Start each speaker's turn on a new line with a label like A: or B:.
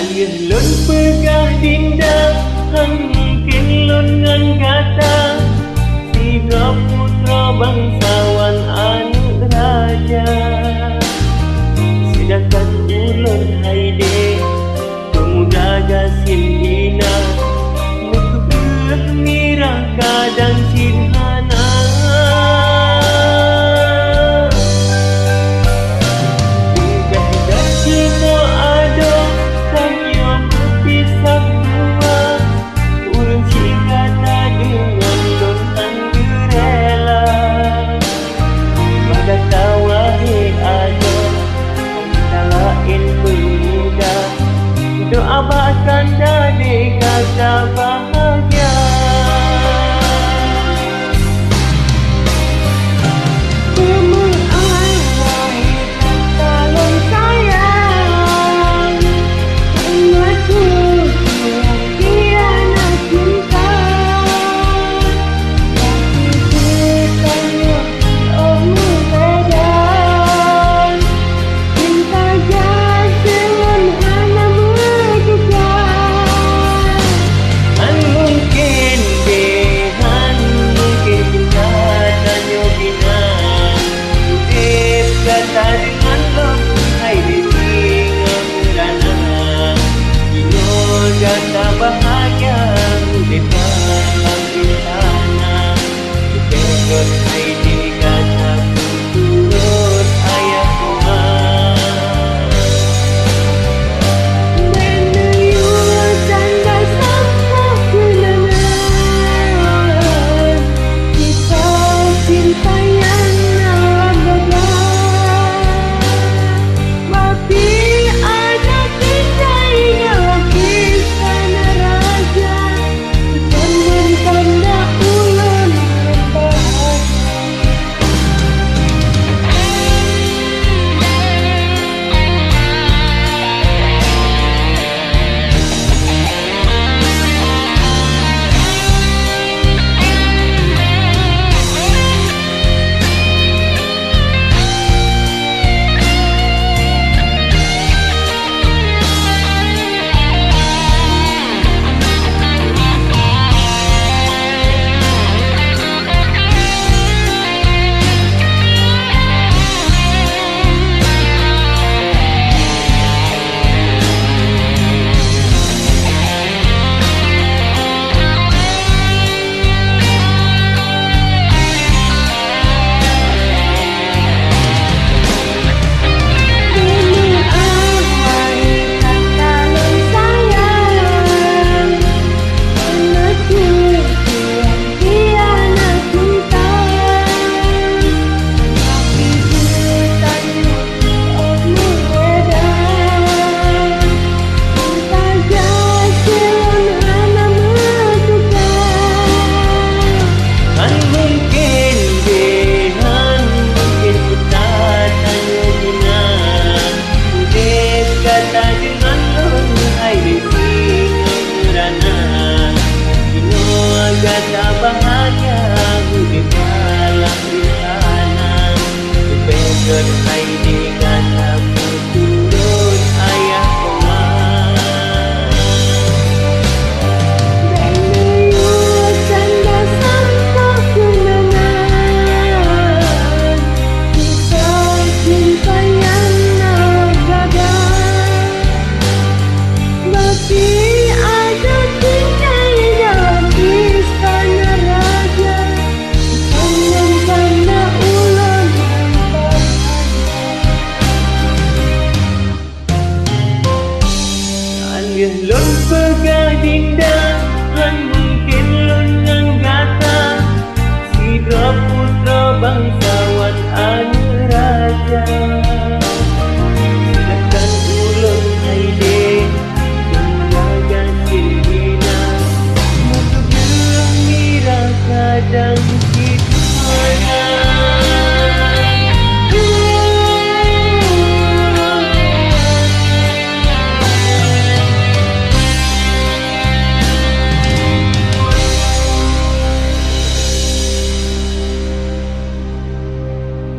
A: Alih lun pegah dinda hangkin lun ngan kata tiga putra bangsawan anak raja. Sedangkan ulun haide pemuda gasin hina mutuk mirah kadang sirhana. Doa bahkan dari kata bahagia. Kata bahagia depan di sana dipekot hai di kata turut ayah Tuhan.
B: Menuju tanda sama kenangan kita cinta yang abadi. Tapi ada kita yang
A: kata bahagia di dalam di sana dipekot hai di kata turut ayah Tuhan.
B: menuju tanda sama kenangan kita cinta yang abadi. Tapi ada kita dalam istana raja dengan tanda ulang
A: Alih lun pegah dinda